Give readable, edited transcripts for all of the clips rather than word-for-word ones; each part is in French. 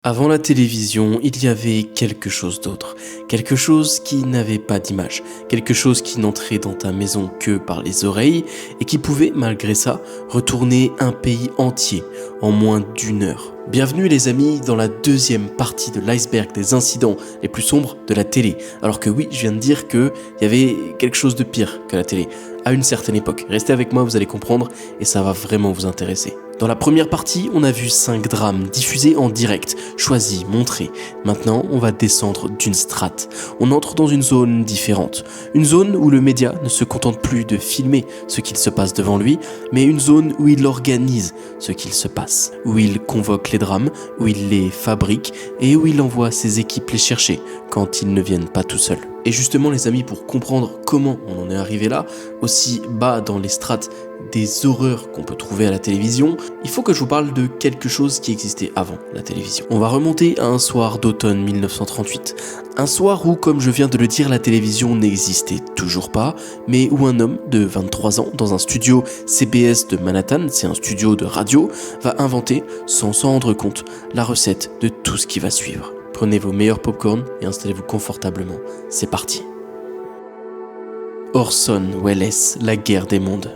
Avant la télévision, il y avait quelque chose d'autre, quelque chose qui n'avait pas d'image, quelque chose qui n'entrait dans ta maison que par les oreilles et qui pouvait, malgré ça, retourner un pays entier en moins d'une heure. Bienvenue les amis dans la deuxième partie de l'iceberg des incidents les plus sombres de la télé. Alors que oui, je viens de dire qu'il y avait quelque chose de pire que la télé, à une certaine époque. Restez avec moi, vous allez comprendre et ça va vraiment vous intéresser. Dans la première partie, on a vu 5 drames diffusés en direct, choisis, montrés. Maintenant, on va descendre d'une strate. On entre dans une zone différente. Une zone où le média ne se contente plus de filmer ce qu'il se passe devant lui, mais une zone où il organise ce qu'il se passe, où il convoque les drames, où il les fabrique et où il envoie ses équipes les chercher quand ils ne viennent pas tout seuls. Et justement les amis, pour comprendre comment on en est arrivé là, aussi bas dans les strates des horreurs qu'on peut trouver à la télévision, il faut que je vous parle de quelque chose qui existait avant la télévision. On va remonter à un soir d'automne 1938. Un soir où, comme je viens de le dire, la télévision n'existait toujours pas, mais où un homme de 23 ans, dans un studio CBS de Manhattan, c'est un studio de radio, va inventer, sans s'en rendre compte, la recette de tout ce qui va suivre. Prenez vos meilleurs popcorn et installez-vous confortablement. C'est parti. Orson Welles, la guerre des mondes.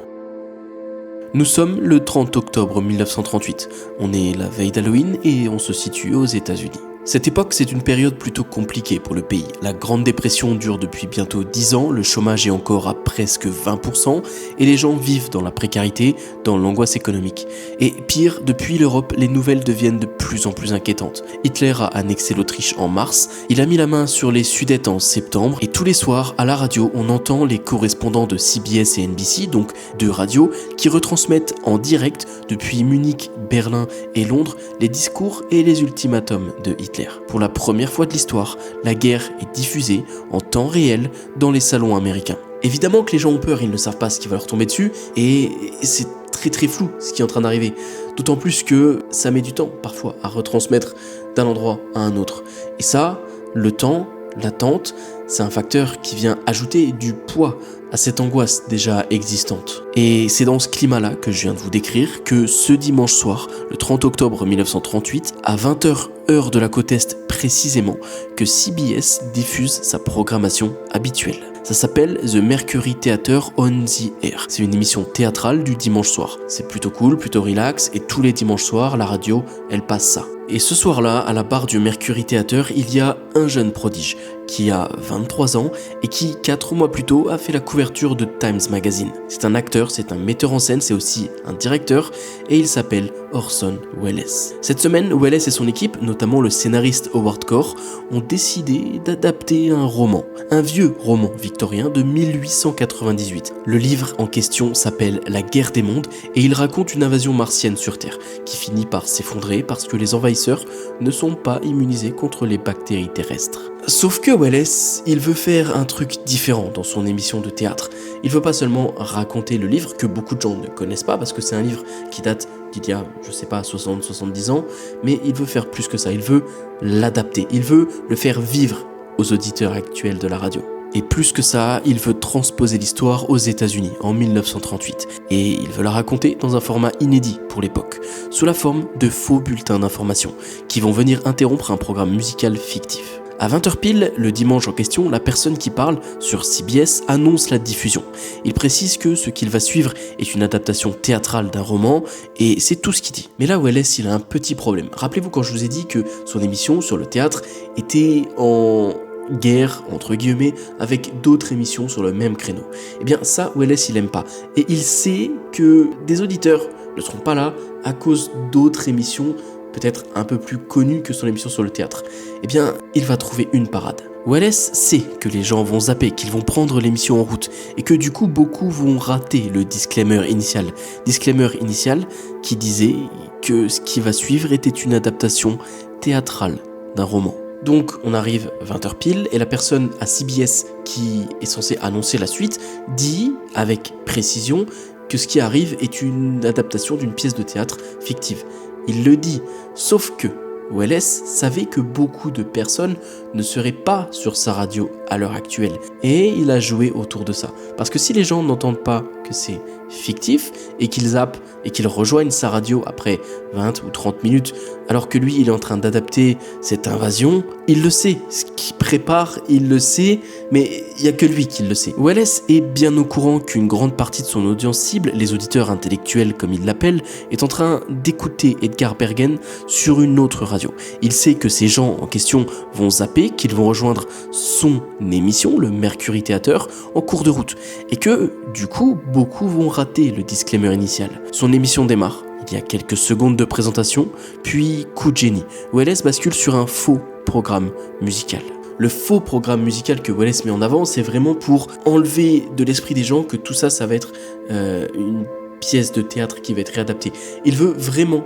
Nous sommes le 30 octobre 1938. On est la veille d'Halloween et on se situe aux États-Unis. Cette époque, c'est une période plutôt compliquée pour le pays. La Grande Dépression dure depuis bientôt 10 ans, le chômage est encore à presque 20% et les gens vivent dans la précarité, dans l'angoisse économique. Et pire, depuis l'Europe, les nouvelles deviennent de plus en plus inquiétantes. Hitler a annexé l'Autriche en mars, il a mis la main sur les Sudètes en septembre et tous les soirs, à la radio, on entend les correspondants de CBS et NBC, donc deux radios, qui retransmettent en direct depuis Munich, Berlin et Londres les discours et les ultimatums de Hitler. Pour la première fois de l'histoire, la guerre est diffusée en temps réel dans les salons américains. Évidemment que les gens ont peur, ils ne savent pas ce qui va leur tomber dessus et c'est très flou ce qui est en train d'arriver. D'autant plus que ça met du temps parfois à retransmettre d'un endroit à un autre. Et ça, le temps, l'attente, c'est un facteur qui vient ajouter du poids à cette angoisse déjà existante. Et c'est dans ce climat-là que je viens de vous décrire que ce dimanche soir, le 30 octobre 1938, à 20h heure de la côte Est précisément, que CBS diffuse sa programmation habituelle. Ça s'appelle The Mercury Theater on the Air. C'est une émission théâtrale du dimanche soir. C'est plutôt cool, plutôt relax, et tous les dimanches soirs, la radio, elle passe ça. Et ce soir-là, à la barre du Mercury Theater, il y a un jeune prodige qui a 23 ans et qui, 4 mois plus tôt, a fait la couverture de Times Magazine. C'est un acteur, c'est un metteur en scène, c'est aussi un directeur et il s'appelle Orson Welles. Cette semaine, Welles et son équipe, notamment le scénariste Howard Shore, ont décidé d'adapter un roman, un vieux roman victorien de 1898. Le livre en question s'appelle La guerre des mondes et il raconte une invasion martienne sur Terre qui finit par s'effondrer parce que les envahisseurs ne sont pas immunisés contre les bactéries terrestres. Sauf que Welles, il veut faire un truc différent dans son émission de théâtre. Il veut pas seulement raconter le livre que beaucoup de gens ne connaissent pas parce que c'est un livre qui date d'il y a, 60-70 ans, mais il veut faire plus que ça, il veut l'adapter, il veut le faire vivre aux auditeurs actuels de la radio. Et plus que ça, il veut transposer l'histoire aux États-Unis en 1938. Et il veut la raconter dans un format inédit pour l'époque, sous la forme de faux bulletins d'information, qui vont venir interrompre un programme musical fictif. À 20h pile, le dimanche en question, la personne qui parle sur CBS annonce la diffusion. Il précise que ce qu'il va suivre est une adaptation théâtrale d'un roman et c'est tout ce qu'il dit. Mais là, Welles, il a un petit problème. Rappelez-vous quand je vous ai dit que son émission sur le théâtre était en guerre, entre guillemets, avec d'autres émissions sur le même créneau. Eh bien ça, Welles, il aime pas. Et il sait que des auditeurs ne seront pas là à cause d'autres émissions peut-être un peu plus connues que son émission sur le théâtre. Eh bien, il va trouver une parade. Welles sait que les gens vont zapper, qu'ils vont prendre l'émission en route et que du coup, beaucoup vont rater le disclaimer initial. Disclaimer initial qui disait que ce qui va suivre était une adaptation théâtrale d'un roman. Donc on arrive 20h pile et la personne à CBS qui est censée annoncer la suite dit avec précision que ce qui arrive est une adaptation d'une pièce de théâtre fictive. Il le dit, sauf que Welles savait que beaucoup de personnes ne seraient pas sur sa radio à l'heure actuelle et il a joué autour de ça. Parce que si les gens n'entendent pas que c'est fictif et qu'il zappe et qu'il rejoigne sa radio après 20 ou 30 minutes alors que lui il est en train d'adapter cette invasion, il le sait, ce qu'il prépare il le sait, mais il n'y a que lui qui le sait. Wallace est bien au courant qu'une grande partie de son audience cible, les auditeurs intellectuels comme il l'appelle, est en train d'écouter Edgar Bergen sur une autre radio. Il sait que ces gens en question vont zapper, qu'ils vont rejoindre son émission, le Mercury Theater, en cours de route, et que du coup beaucoup vont rater le disclaimer initial. Son émission démarre. Il y a quelques secondes de présentation, puis coup de génie. Wallace bascule sur un faux programme musical. Le faux programme musical que Wallace met en avant, c'est vraiment pour enlever de l'esprit des gens que tout ça, ça va être une pièce de théâtre qui va être réadaptée. Il veut vraiment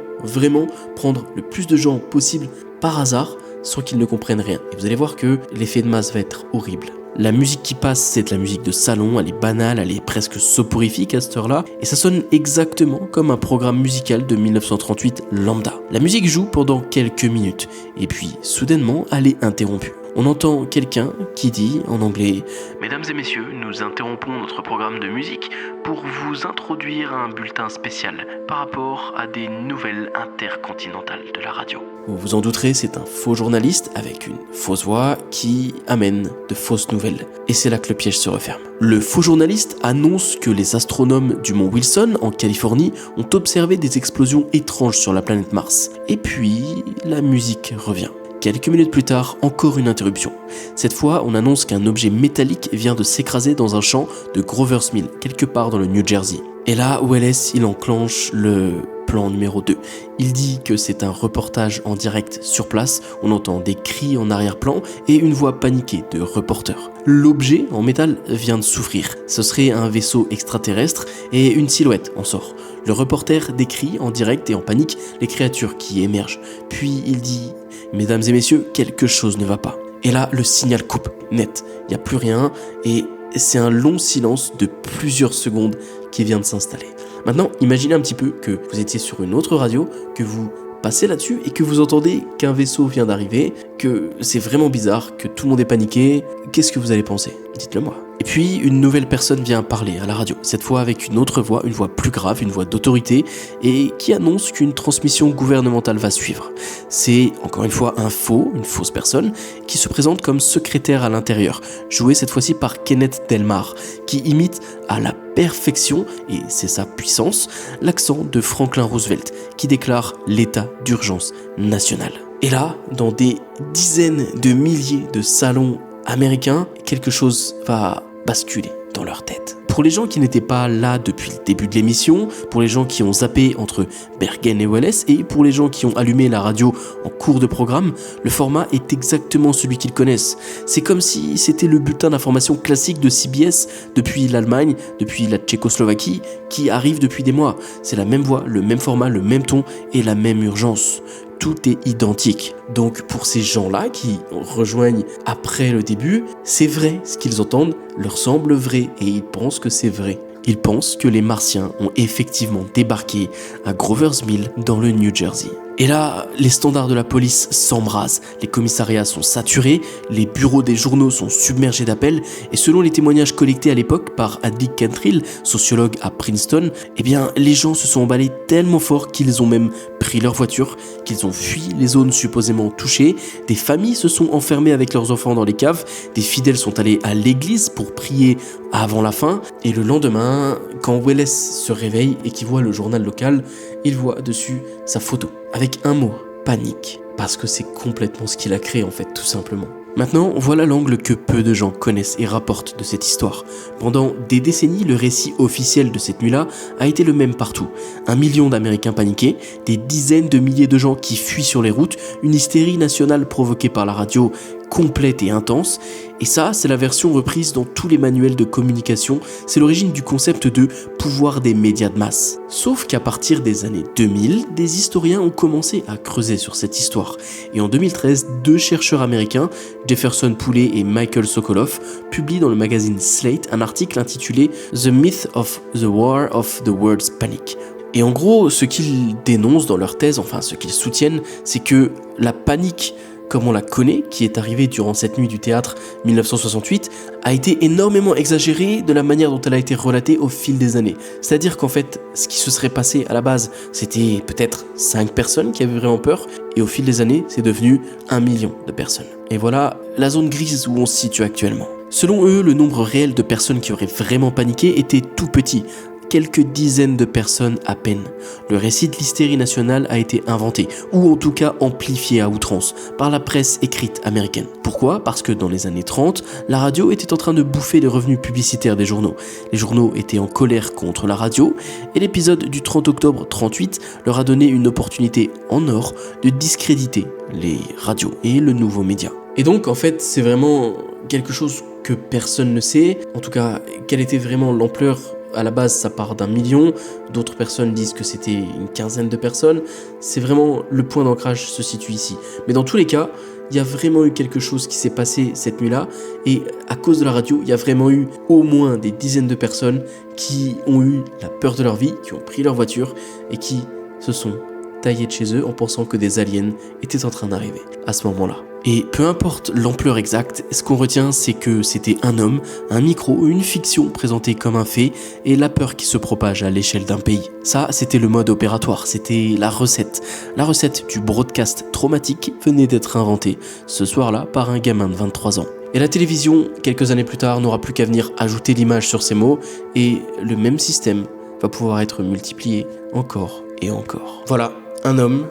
prendre le plus de gens possible par hasard, sans qu'ils ne comprennent rien. Et vous allez voir que l'effet de masse va être horrible. La musique qui passe, c'est de la musique de salon, elle est banale, elle est presque soporifique à cette heure-là, et ça sonne exactement comme un programme musical de 1938 lambda. La musique joue pendant quelques minutes, et puis soudainement, elle est interrompue. On entend quelqu'un qui dit en anglais « Mesdames et messieurs, nous interrompons notre programme de musique pour vous introduire un bulletin spécial par rapport à des nouvelles intercontinentales de la radio. » Vous vous en douterez, c'est un faux journaliste avec une fausse voix qui amène de fausses nouvelles. Et c'est là que le piège se referme. Le faux journaliste annonce que les astronomes du mont Wilson, en Californie, ont observé des explosions étranges sur la planète Mars. Et puis, la musique revient. Quelques minutes plus tard, encore une interruption. Cette fois, on annonce qu'un objet métallique vient de s'écraser dans un champ de Grover's Mill, quelque part dans le New Jersey. Et là, Wallace, il enclenche le plan numéro 2. Il dit que c'est un reportage en direct sur place, on entend des cris en arrière-plan et une voix paniquée de reporter. L'objet en métal vient de souffrir. Ce serait un vaisseau extraterrestre et une silhouette en sort. Le reporter décrit en direct et en panique les créatures qui émergent. Puis il dit « Mesdames et messieurs, quelque chose ne va pas ». Et là, le signal coupe, net. Il n'y a plus rien et c'est un long silence de plusieurs secondes qui vient de s'installer. Maintenant, imaginez un petit peu que vous étiez sur une autre radio, que vous passez là-dessus et que vous entendez qu'un vaisseau vient d'arriver, que c'est vraiment bizarre, que tout le monde est paniqué. Qu'est-ce que vous allez penser ? Dites-le moi. Et puis, une nouvelle personne vient parler à la radio, cette fois avec une autre voix, une voix plus grave, une voix d'autorité, et qui annonce qu'une transmission gouvernementale va suivre. C'est, encore une fois, une fausse personne, qui se présente comme secrétaire à l'intérieur, joué cette fois-ci par Kenneth Delmar, qui imite à la perfection, et c'est sa puissance, l'accent de Franklin Roosevelt, qui déclare l'état d'urgence nationale. Et là, dans des dizaines de milliers de salons américains, quelque chose va basculer dans leur tête. Pour les gens qui n'étaient pas là depuis le début de l'émission, pour les gens qui ont zappé entre Bergen et Wallace, et pour les gens qui ont allumé la radio en cours de programme, le format est exactement celui qu'ils connaissent. C'est comme si c'était le bulletin d'information classique de CBS depuis l'Allemagne, depuis la Tchécoslovaquie, qui arrive depuis des mois. C'est la même voix, le même format, le même ton et la même urgence. Tout est identique. Donc pour ces gens-là qui rejoignent après le début, c'est vrai, ce qu'ils entendent leur semble vrai et ils pensent que c'est vrai. Ils pensent que les Martiens ont effectivement débarqué à Grover's Mill dans le New Jersey. Et là, les standards de la police s'embrasent, les commissariats sont saturés, les bureaux des journaux sont submergés d'appels, et selon les témoignages collectés à l'époque par Hadley Cantrill, sociologue à Princeton, eh bien, les gens se sont emballés tellement fort qu'ils ont même pris leur voiture, qu'ils ont fui les zones supposément touchées, des familles se sont enfermées avec leurs enfants dans les caves, des fidèles sont allés à l'église pour prier avant la fin, et le lendemain, quand Wallace se réveille et qu'il voit le journal local, il voit dessus sa photo, avec un mot, panique, parce que c'est complètement ce qu'il a créé en fait, tout simplement. Maintenant, voilà l'angle que peu de gens connaissent et rapportent de cette histoire. Pendant des décennies, le récit officiel de cette nuit-là a été le même partout. 1 million d'Américains paniqués, des dizaines de milliers de gens qui fuient sur les routes, une hystérie nationale provoquée par la radio complète et intense, et ça, c'est la version reprise dans tous les manuels de communication, c'est l'origine du concept de pouvoir des médias de masse. Sauf qu'à partir des années 2000, des historiens ont commencé à creuser sur cette histoire, et en 2013, 2 chercheurs américains, Jefferson Poulet et Michael Sokoloff, publient dans le magazine Slate un article intitulé « The Myth of the War of the Words Panic ». Et en gros, ce qu'ils dénoncent dans leur thèse, enfin ce qu'ils soutiennent, c'est que la panique comme on la connaît, qui est arrivée durant cette nuit du théâtre 1968, a été énormément exagérée de la manière dont elle a été relatée au fil des années. C'est-à-dire qu'en fait, ce qui se serait passé à la base, c'était peut-être 5 personnes qui avaient vraiment peur, et au fil des années, c'est devenu 1 million de personnes. Et voilà la zone grise où on se situe actuellement. Selon eux, le nombre réel de personnes qui auraient vraiment paniqué était tout petit. Quelques dizaines de personnes à peine. Le récit de l'hystérie nationale a été inventé, ou en tout cas amplifié à outrance, par la presse écrite américaine. Pourquoi ? Parce que dans les années 30, la radio était en train de bouffer les revenus publicitaires des journaux. Les journaux étaient en colère contre la radio, et l'épisode du 30 octobre 38 leur a donné une opportunité en or de discréditer les radios et le nouveau média. Et donc, en fait, c'est vraiment quelque chose que personne ne sait. En tout cas, quelle était vraiment l'ampleur ? À la base, ça part d'1 million. D'autres personnes disent que c'était une quinzaine de personnes. C'est vraiment le point d'ancrage se situe ici. Mais dans tous les cas, il y a vraiment eu quelque chose qui s'est passé cette nuit-là. Et à cause de la radio, il y a vraiment eu au moins des dizaines de personnes qui ont eu la peur de leur vie, qui ont pris leur voiture et qui se sont taillés de chez eux en pensant que des aliens étaient en train d'arriver à ce moment-là. Et peu importe l'ampleur exacte, ce qu'on retient, c'est que c'était un homme, un micro, une fiction présentée comme un fait, et la peur qui se propage à l'échelle d'un pays. Ça, c'était le mode opératoire, c'était la recette. La recette du broadcast traumatique venait d'être inventée ce soir-là par un gamin de 23 ans. Et la télévision, quelques années plus tard, n'aura plus qu'à venir ajouter l'image sur ces mots, et le même système va pouvoir être multiplié encore et encore. Voilà, un homme,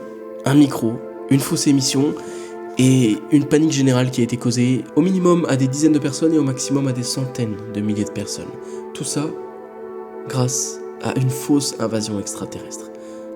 un micro, une fausse émission, et une panique générale qui a été causée au minimum à des dizaines de personnes et au maximum à des centaines de milliers de personnes. Tout ça grâce à une fausse invasion extraterrestre.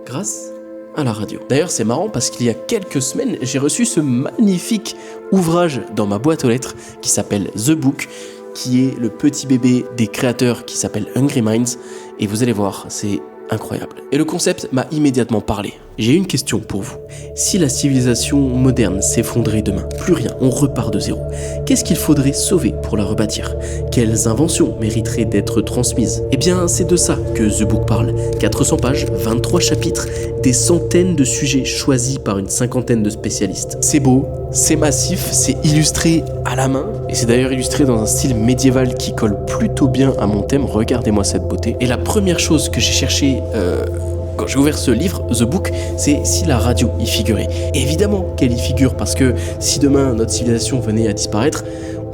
Grâce à la radio. D'ailleurs, c'est marrant parce qu'il y a quelques semaines, j'ai reçu ce magnifique ouvrage dans ma boîte aux lettres qui s'appelle The Book, qui est le petit bébé des créateurs qui s'appelle Hungry Minds. Et vous allez voir, c'est incroyable. Et le concept m'a immédiatement parlé. J'ai une question pour vous. Si la civilisation moderne s'effondrait demain, plus rien, on repart de zéro, qu'est-ce qu'il faudrait sauver pour la rebâtir ? Quelles inventions mériteraient d'être transmises ? Eh bien, c'est de ça que The Book parle. 400 pages, 23 chapitres, des centaines de sujets choisis par une cinquantaine de spécialistes. C'est beau, c'est massif, c'est illustré à la main, et c'est d'ailleurs illustré dans un style médiéval qui colle plutôt bien à mon thème. Regardez-moi cette beauté. Et la première chose que j'ai cherché quand j'ai ouvert ce livre, The Book, c'est si la radio y figurait. Et évidemment qu'elle y figure, parce que si demain notre civilisation venait à disparaître,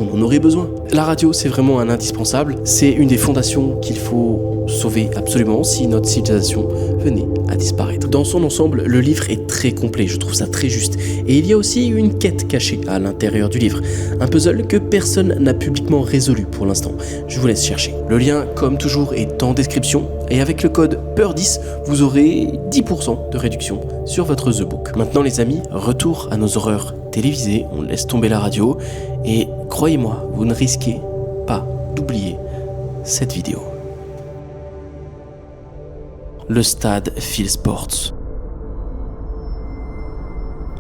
on en aurait besoin. La radio, c'est vraiment un indispensable, c'est une des fondations qu'il faut sauver absolument si notre civilisation venait à disparaître. Dans son ensemble, le livre est très complet, je trouve ça très juste. Et il y a aussi une quête cachée à l'intérieur du livre, un puzzle que personne n'a publiquement résolu pour l'instant. Je vous laisse chercher. Le lien, comme toujours, est en description, et avec le code PEUR10, vous aurez 10% de réduction sur votre The Book. Maintenant les amis, retour à nos horreurs télévisées, on laisse tomber la radio, et croyez-moi, vous ne risquez pas d'oublier cette vidéo. Le stade Phil Sports.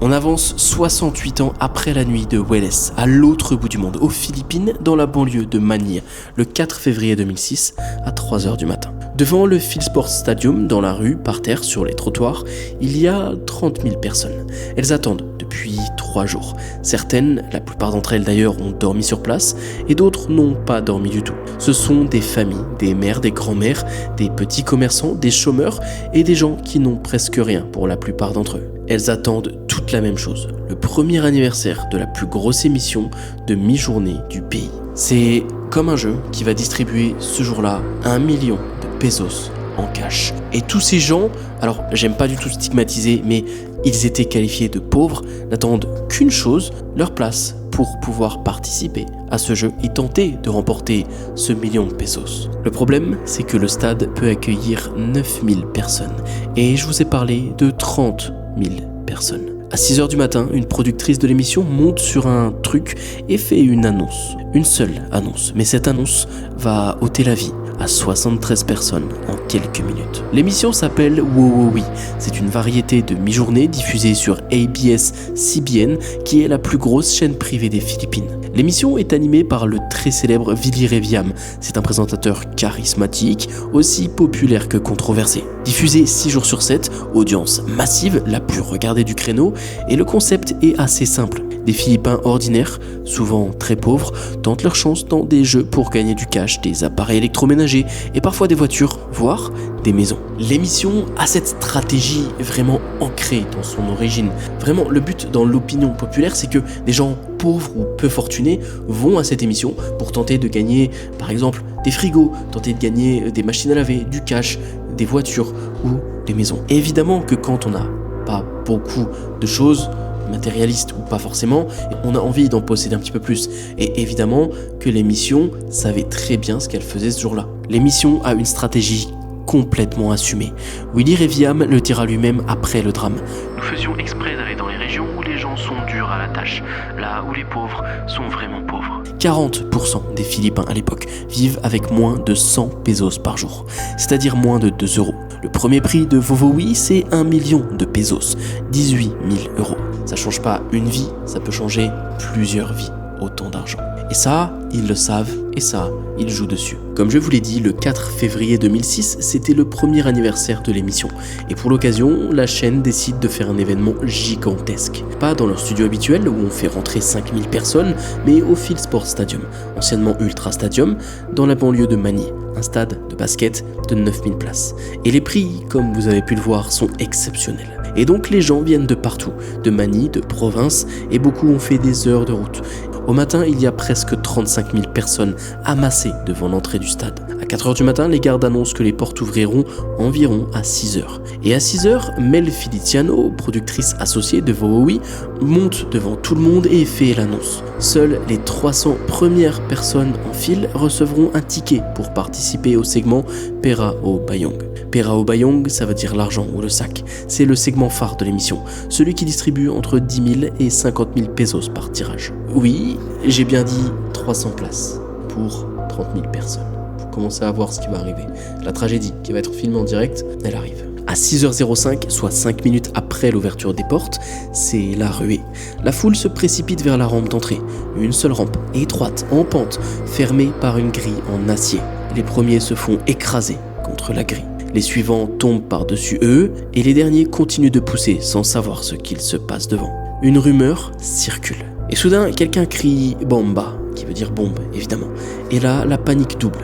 On avance 68 ans après la nuit de Welles, à l'autre bout du monde, aux Philippines, dans la banlieue de Manille, le 4 février 2006, à 3h du matin. Devant le Phil Sports Stadium, dans la rue, par terre, sur les trottoirs, il y a 30 000 personnes. Elles attendent depuis 3 jours. Certaines, la plupart d'entre elles d'ailleurs, ont dormi sur place, et d'autres n'ont pas dormi du tout. Ce sont des familles, des mères, des grands-mères, des petits commerçants, des chômeurs, et des gens qui n'ont presque rien pour la plupart d'entre eux. Elles attendent toute la même chose, le premier anniversaire de la plus grosse émission de mi-journée du pays. C'est comme un jeu qui va distribuer ce jour-là 1 million de pesos en cash. Et tous ces gens, alors j'aime pas du tout stigmatiser, mais ils étaient qualifiés de pauvres, n'attendent qu'une chose, leur place pour pouvoir participer à ce jeu et tenter de remporter ce million de pesos. Le problème, c'est que le stade peut accueillir 9000 personnes. Et je vous ai parlé de 30 000 personnes. À 6h du matin, une productrice de l'émission monte sur un truc et fait une annonce. Une seule annonce. Mais cette annonce va ôter la vie à 73 personnes en quelques minutes. L'émission s'appelle Wowowi. C'est une variété de mi-journée diffusée sur ABS-CBN, qui est la plus grosse chaîne privée des Philippines. L'émission est animée par le très célèbre Willie Reviam. C'est un présentateur charismatique, aussi populaire que controversé. Diffusé 6 jours sur 7, audience massive, la plus regardée du créneau, et le concept est assez simple. Des Philippins ordinaires, souvent très pauvres, tentent leur chance dans des jeux pour gagner du cash, des appareils électroménagers et parfois des voitures, voire des maisons. L'émission a cette stratégie vraiment ancrée dans son origine. Vraiment, le but dans l'opinion populaire, c'est que des gens pauvres ou peu fortunés vont à cette émission pour tenter de gagner, par exemple, des frigos, tenter de gagner des machines à laver, du cash, des voitures ou des maisons. Et évidemment que quand on n'a pas beaucoup de choses, matérialistes ou pas forcément, on a envie d'en posséder un petit peu plus. Et évidemment que l'émission savait très bien ce qu'elle faisait ce jour-là. L'émission a une stratégie complètement assumée. Willy Reviam le dira lui-même après le drame. Nous faisions exprès d'aller dans les régions où les gens sont durs à la tâche, là où les pauvres sont vraiment pauvres. 40% des Philippins à l'époque vivent avec moins de 100 pesos par jour, c'est-à-dire moins de 2 euros. Le premier prix de Vovowi, c'est 1 million de pesos, 18 000 euros. Ça change pas une vie, ça peut changer plusieurs vies, autant d'argent. Et ça, ils le savent, et ça, ils jouent dessus. Comme je vous l'ai dit, le 4 février 2006, c'était le premier anniversaire de l'émission. Et pour l'occasion, la chaîne décide de faire un événement gigantesque. Pas dans leur studio habituel, où on fait rentrer 5000 personnes, mais au Phil Sport Stadium, anciennement Ultra Stadium, dans la banlieue de Manille. Un stade de basket de 9000 places. Et les prix, comme vous avez pu le voir, sont exceptionnels. Et donc les gens viennent de partout, de Manille, de province, et beaucoup ont fait des heures de route. Au matin, il y a presque 35 000 personnes amassées devant l'entrée du stade. À 4h du matin, les gardes annoncent que les portes ouvriront environ à 6h. Et à 6h, Mel Feliciano, productrice associée de Vovowi, monte devant tout le monde et fait l'annonce. Seules les 300 premières personnes en file recevront un ticket pour participer au segment Pera o Bayong. Pera o Bayong, ça veut dire l'argent ou le sac. C'est le segment phare de l'émission, celui qui distribue entre 10 000 et 50 000 pesos par tirage. Oui, j'ai bien dit 300 places pour 30 000 personnes. Vous commencez à voir ce qui va arriver. La tragédie qui va être filmée en direct, elle arrive. À 6h05, soit 5 minutes après l'ouverture des portes, c'est la ruée. La foule se précipite vers la rampe d'entrée. Une seule rampe, étroite, en pente, fermée par une grille en acier. Les premiers se font écraser contre la grille. Les suivants tombent par-dessus eux et les derniers continuent de pousser sans savoir ce qu'il se passe devant. Une rumeur circule. Et soudain, quelqu'un crie « Bomba », qui veut dire bombe, évidemment. Et là, la panique double.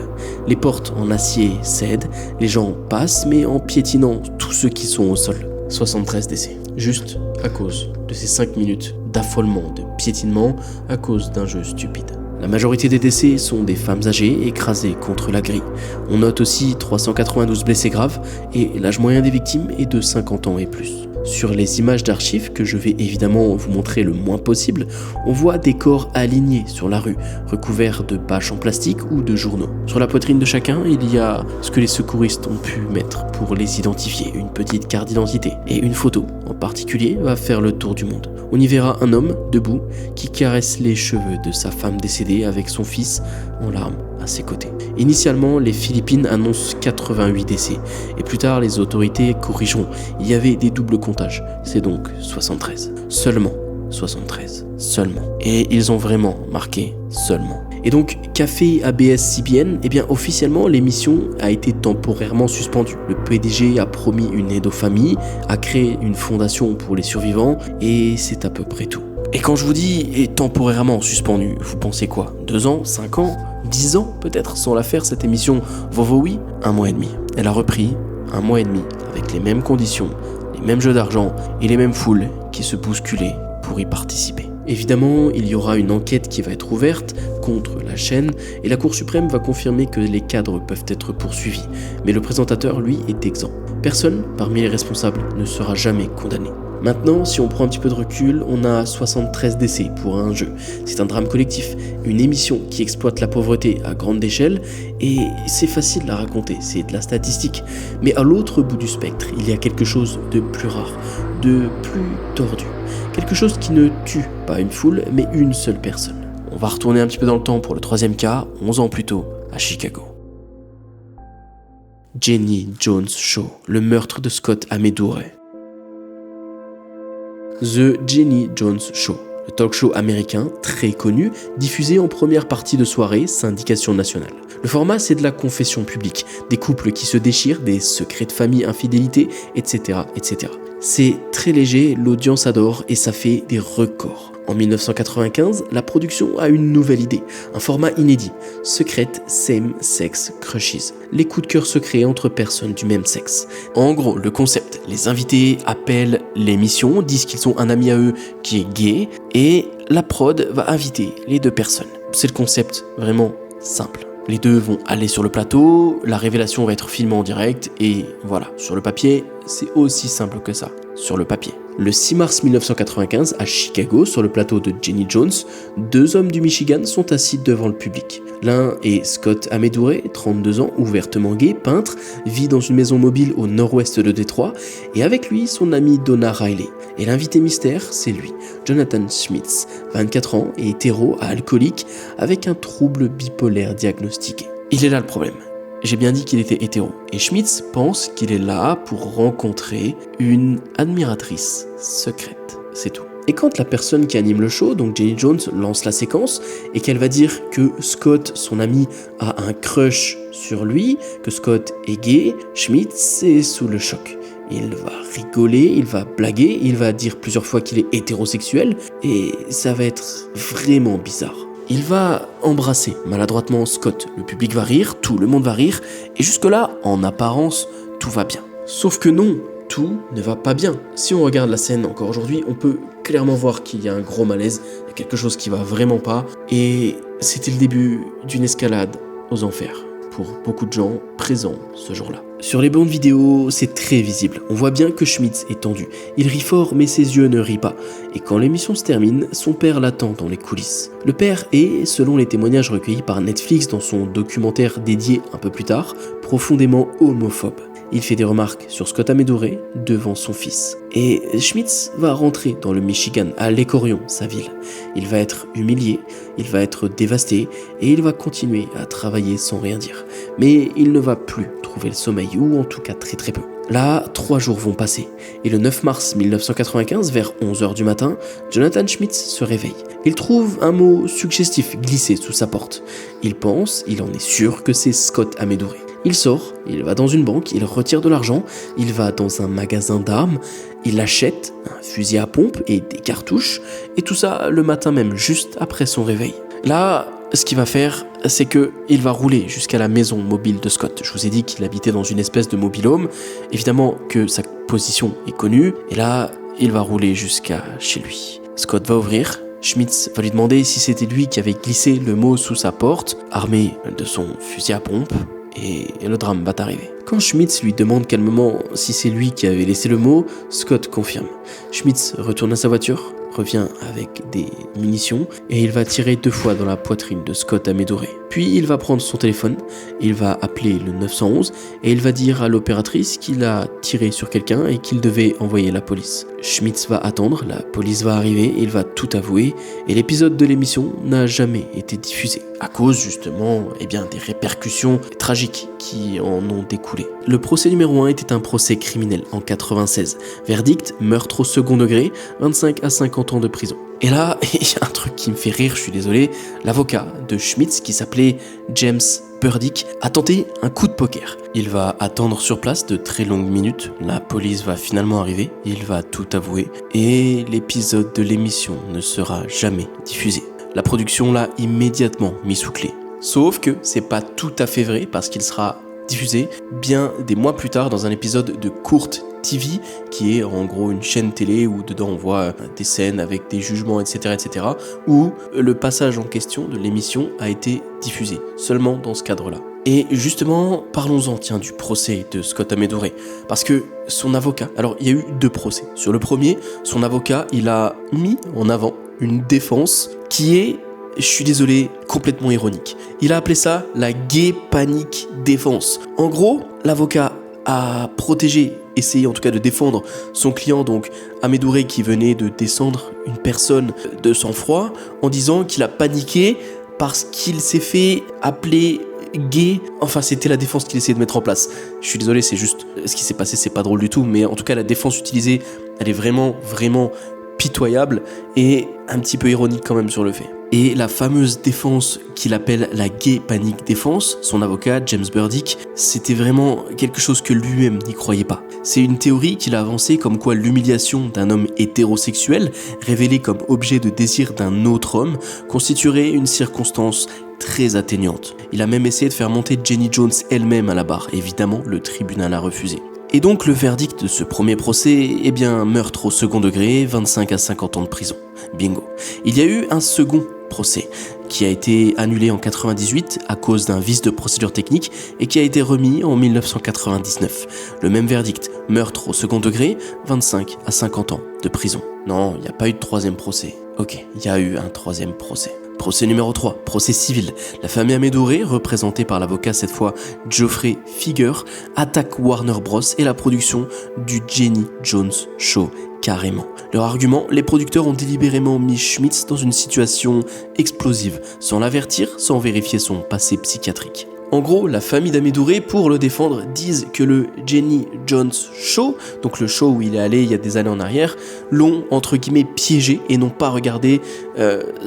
Les portes en acier cèdent, les gens passent, mais en piétinant tous ceux qui sont au sol. 73 décès. Juste à cause de ces 5 minutes d'affolement, de piétinement, à cause d'un jeu stupide. La majorité des décès sont des femmes âgées écrasées contre la grille. On note aussi 392 blessés graves et l'âge moyen des victimes est de 50 ans et plus. Sur les images d'archives, que je vais évidemment vous montrer le moins possible, on voit des corps alignés sur la rue, recouverts de bâches en plastique ou de journaux. Sur la poitrine de chacun, il y a ce que les secouristes ont pu mettre pour les identifier, une petite carte d'identité. Et une photo, en particulier, va faire le tour du monde. On y verra un homme, debout, qui caresse les cheveux de sa femme décédée avec son fils en larmes à ses côtés. Initialement, les Philippines annoncent 88 décès, et plus tard, les autorités corrigeront. Il y avait des doubles comptages, c'est donc 73. Seulement 73. Seulement. Et ils ont vraiment marqué seulement. Et donc, Café ABS-CBN, eh bien officiellement l'émission a été temporairement suspendue. Le PDG a promis une aide aux familles, a créé une fondation pour les survivants, et c'est à peu près tout. Et quand je vous dis est temporairement suspendu, vous pensez quoi? 2 ans? 5 ans? 10 ans peut-être sans la faire cette émission Vovowi? 1 mois et demi. Elle a repris 1 mois et demi avec les mêmes conditions, les mêmes jeux d'argent et les mêmes foules qui se bousculaient pour y participer. Évidemment, il y aura une enquête qui va être ouverte contre la chaîne et la Cour suprême va confirmer que les cadres peuvent être poursuivis. Mais le présentateur, lui, est exempt. Personne parmi les responsables ne sera jamais condamné. Maintenant, si on prend un petit peu de recul, on a 73 décès pour un jeu. C'est un drame collectif, une émission qui exploite la pauvreté à grande échelle et c'est facile à raconter, c'est de la statistique. Mais à l'autre bout du spectre, il y a quelque chose de plus rare, de plus tordu. Quelque chose qui ne tue pas une foule, mais une seule personne. On va retourner un petit peu dans le temps pour le 3e cas, 11 ans plus tôt, à Chicago. Jenny Jones Show, le meurtre de Scott Amedure. The Jenny Jones Show, le talk show américain très connu, diffusé en première partie de soirée, syndication nationale. Le format, c'est de la confession publique, des couples qui se déchirent, des secrets de famille, infidélité, etc., etc. C'est très léger, l'audience adore et ça fait des records. En 1995, la production a une nouvelle idée, un format inédit, Secret Same-Sex Crushes, les coups de cœur secrets entre personnes du même sexe. En gros, le concept, les invités appellent l'émission, disent qu'ils ont un ami à eux qui est gay, et la prod va inviter les deux personnes. C'est le concept vraiment simple. Les deux vont aller sur le plateau, la révélation va être filmée en direct, et voilà, sur le papier, c'est aussi simple que ça, sur le papier. Le 6 mars 1995, à Chicago, sur le plateau de Jenny Jones, deux hommes du Michigan sont assis devant le public. L'un est Scott Ameduray, 32 ans, ouvertement gay, peintre, vit dans une maison mobile au nord-ouest de Détroit, et avec lui son ami Donna Riley. Et l'invité mystère, c'est lui, Jonathan Schmitz, 24 ans et hétéro, alcoolique, avec un trouble bipolaire diagnostiqué. Il est là le problème. J'ai bien dit qu'il était hétéro, et Schmitz pense qu'il est là pour rencontrer une admiratrice secrète, c'est tout. Et quand la personne qui anime le show, donc Jenny Jones, lance la séquence, et qu'elle va dire que Scott, son ami, a un crush sur lui, que Scott est gay, Schmitz est sous le choc. Il va rigoler, il va blaguer, il va dire plusieurs fois qu'il est hétérosexuel, et ça va être vraiment bizarre. Il va embrasser maladroitement Scott, le public va rire, tout le monde va rire, et jusque-là, en apparence, tout va bien. Sauf que non, tout ne va pas bien. Si on regarde la scène encore aujourd'hui, on peut clairement voir qu'il y a un gros malaise, il y a quelque chose qui va vraiment pas, et c'était le début d'une escalade aux enfers pour beaucoup de gens présents ce jour-là. Sur les bandes vidéo, c'est très visible. On voit bien que Schmitz est tendu. Il rit fort, mais ses yeux ne rient pas. Et quand l'émission se termine, son père l'attend dans les coulisses. Le père est, selon les témoignages recueillis par Netflix dans son documentaire dédié un peu plus tard, profondément homophobe. Il fait des remarques sur Scott Ameduray devant son fils. Et Schmitz va rentrer dans le Michigan, à Lake Orion, sa ville. Il va être humilié, il va être dévasté, et il va continuer à travailler sans rien dire. Mais il ne va plus trouver le sommeil, ou en tout cas très très peu. Là, 3 jours vont passer, et le 9 mars 1995, vers 11h du matin, Jonathan Schmitz se réveille. Il trouve un mot suggestif glissé sous sa porte. Il pense, il en est sûr que c'est Scott Ameduray. Il sort, il va dans une banque, il retire de l'argent, il va dans un magasin d'armes, il achète un fusil à pompe et des cartouches, et tout ça le matin même, juste après son réveil. Là, ce qu'il va faire, c'est qu'il va rouler jusqu'à la maison mobile de Scott. Je vous ai dit qu'il habitait dans une espèce de mobil-home, évidemment que sa position est connue, et là, il va rouler jusqu'à chez lui. Scott va ouvrir, Schmitz va lui demander si c'était lui qui avait glissé le mot sous sa porte, armé de son fusil à pompe, et le drame va arriver. Quand Schmitz lui demande calmement si c'est lui qui avait laissé le mot, Scott confirme. Schmitz retourne à sa voiture, revient avec des munitions et il va tirer 2 fois dans la poitrine de Scott Ameduray. Puis il va prendre son téléphone, il va appeler le 911 et il va dire à l'opératrice qu'il a tiré sur quelqu'un et qu'il devait envoyer la police. Schmitz va attendre, la police va arriver, il va tout avouer et l'épisode de l'émission n'a jamais été diffusé à cause justement des répercussions tragiques qui en ont découlé. Le procès numéro 1 était un procès criminel en 96. Verdict, meurtre au second degré, 25 à 50 ans de prison. Et là, il y a un truc qui me fait rire, je suis désolé, l'avocat de Schmitz qui s'appelait James Burdick a tenté un coup de poker. Il va attendre sur place de très longues minutes, la police va finalement arriver, il va tout avouer et l'épisode de l'émission ne sera jamais diffusé. La production l'a immédiatement mis sous clé. Sauf que c'est pas tout à fait vrai parce qu'il sera diffusé bien des mois plus tard dans un épisode de Court TV qui est en gros une chaîne télé où dedans on voit des scènes avec des jugements etc où le passage en question de l'émission a été diffusé seulement dans ce cadre-là. Et justement, parlons-en du procès de Scott Ameduray parce que son avocat, alors il y a eu 2 procès. Sur le premier, son avocat il a mis en avant une défense qui est, je suis désolé, complètement ironique. Il a appelé ça la gay panic défense. En gros, l'avocat a protégé, essayé en tout cas de défendre son client, donc Ameduray, qui venait de descendre une personne de sang-froid en disant qu'il a paniqué parce qu'il s'est fait appeler gay. Enfin, c'était la défense qu'il essayait de mettre en place. Je suis désolé, c'est juste ce qui s'est passé, c'est pas drôle du tout, mais en tout cas la défense utilisée, elle est vraiment pitoyable et un petit peu ironique quand même sur le fait. Et la fameuse défense qu'il appelle la gay panic défense, son avocat James Burdick, c'était vraiment quelque chose que lui-même n'y croyait pas. C'est une théorie qu'il a avancée comme quoi l'humiliation d'un homme hétérosexuel, révélé comme objet de désir d'un autre homme, constituerait une circonstance très atténuante. Il a même essayé de faire monter Jenny Jones elle-même à la barre. Évidemment, le tribunal a refusé. Et donc le verdict de ce premier procès, meurtre au second degré, 25 à 50 ans de prison. Bingo. Il y a eu un second procès qui a été annulé en 98 à cause d'un vice de procédure technique et qui a été remis en 1999. Le même verdict, meurtre au second degré, 25 à 50 ans de prison. Non, il n'y a pas eu de troisième procès. Ok, il y a eu un troisième procès. Procès numéro 3, procès civil. La famille Amédoré, représentée par l'avocat cette fois Geoffrey Fieger, attaque Warner Bros et la production du Jenny Jones Show. Carrément. Leur argument, les producteurs ont délibérément mis Schmitz dans une situation explosive, sans l'avertir, sans vérifier son passé psychiatrique. En gros, la famille d'Amédoré, pour le défendre, disent que le Jenny Jones Show, donc le show où il est allé il y a des années en arrière, l'ont entre guillemets piégé et n'ont pas regardé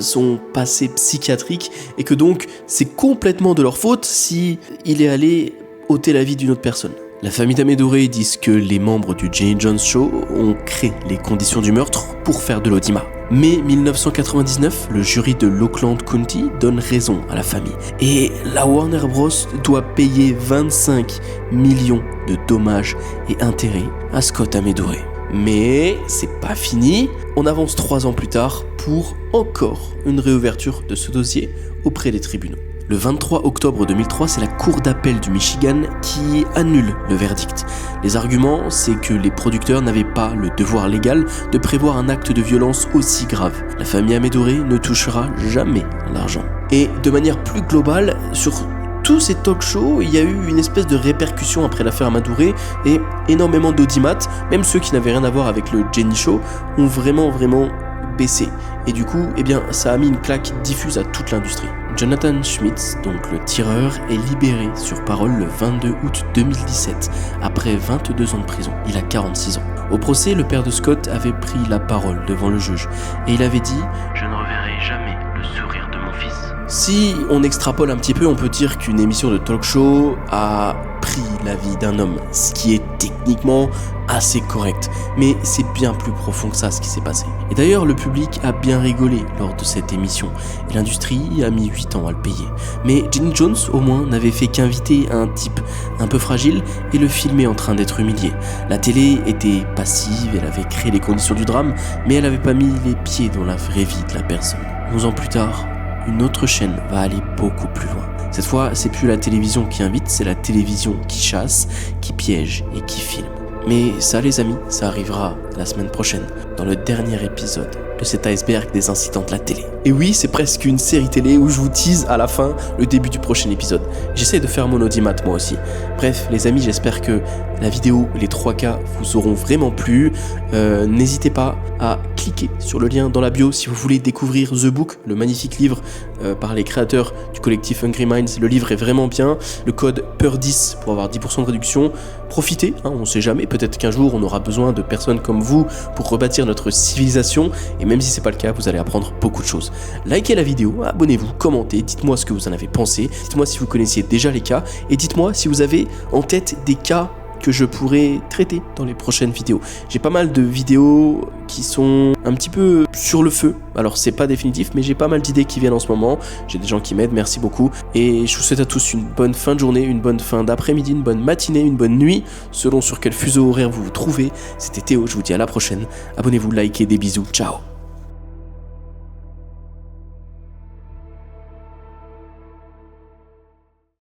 son passé psychiatrique et que donc c'est complètement de leur faute si il est allé ôter la vie d'une autre personne. La famille d'Amédoré disent que les membres du Jenny Jones Show ont créé les conditions du meurtre pour faire de l'audimat. Mais 1999, le jury de l'Oakland County donne raison à la famille. Et la Warner Bros. Doit payer 25 millions de dommages et intérêts à Scott Amédoré. Mais c'est pas fini, on avance 3 ans plus tard pour encore une réouverture de ce dossier auprès des tribunaux. Le 23 octobre 2003, c'est la Cour d'appel du Michigan qui annule le verdict. Les arguments, c'est que les producteurs n'avaient pas le devoir légal de prévoir un acte de violence aussi grave. La famille Amédoré ne touchera jamais l'argent. Et de manière plus globale, sur tous ces talk shows, il y a eu une espèce de répercussion après l'affaire Amédoré et énormément d'audimat, même ceux qui n'avaient rien à voir avec le Jenny Show, ont vraiment baissé. Et du coup, ça a mis une claque diffuse à toute l'industrie. Jonathan Schmitz, donc le tireur, est libéré sur parole le 22 août 2017, après 22 ans de prison. Il a 46 ans. Au procès, le père de Scott avait pris la parole devant le juge, et il avait dit « Je ne reverrai jamais le sourire de mon fils ». Si on extrapole un petit peu, on peut dire qu'une émission de talk show a pris la vie d'un homme, ce qui est techniquement assez correct, mais c'est bien plus profond que ça ce qui s'est passé. Et d'ailleurs, le public a bien rigolé lors de cette émission, et l'industrie a mis 8 ans à le payer. Mais Jenny Jones, au moins, n'avait fait qu'inviter un type un peu fragile et le filmer en train d'être humilié. La télé était passive, elle avait créé les conditions du drame, mais elle n'avait pas mis les pieds dans la vraie vie de la personne. 11 ans plus tard, une autre chaîne va aller beaucoup plus loin. Cette fois, c'est plus la télévision qui invite, c'est la télévision qui chasse, qui piège et qui filme. Mais ça, les amis, ça arrivera la semaine prochaine, dans le dernier épisode de cet iceberg des incidents de la télé. Et oui, c'est presque une série télé où je vous tease à la fin le début du prochain épisode. J'essaie de faire mon audimat moi aussi. Bref, les amis, j'espère que la vidéo, les 3 cas, vous auront vraiment plu. N'hésitez pas à cliquer sur le lien dans la bio si vous voulez découvrir The Book, le magnifique livre par les créateurs du collectif Hungry Minds. Le livre est vraiment bien. Le code PEUR10 pour avoir 10% de réduction. Profitez, on ne sait jamais, peut-être qu'un jour on aura besoin de personnes comme vous pour rebâtir notre civilisation, et même si c'est pas le cas, vous allez apprendre beaucoup de choses. Likez la vidéo, abonnez-vous, commentez, dites-moi ce que vous en avez pensé, dites-moi si vous connaissiez déjà les cas, et dites-moi si vous avez en tête des cas que je pourrais traiter dans les prochaines vidéos. J'ai pas mal de vidéos qui sont un petit peu sur le feu, alors c'est pas définitif, mais j'ai pas mal d'idées qui viennent en ce moment, j'ai des gens qui m'aident, merci beaucoup, et je vous souhaite à tous une bonne fin de journée, une bonne fin d'après-midi, une bonne matinée, une bonne nuit, selon sur quel fuseau horaire vous vous trouvez. C'était Théo, je vous dis à la prochaine, abonnez-vous, likez, des bisous, ciao.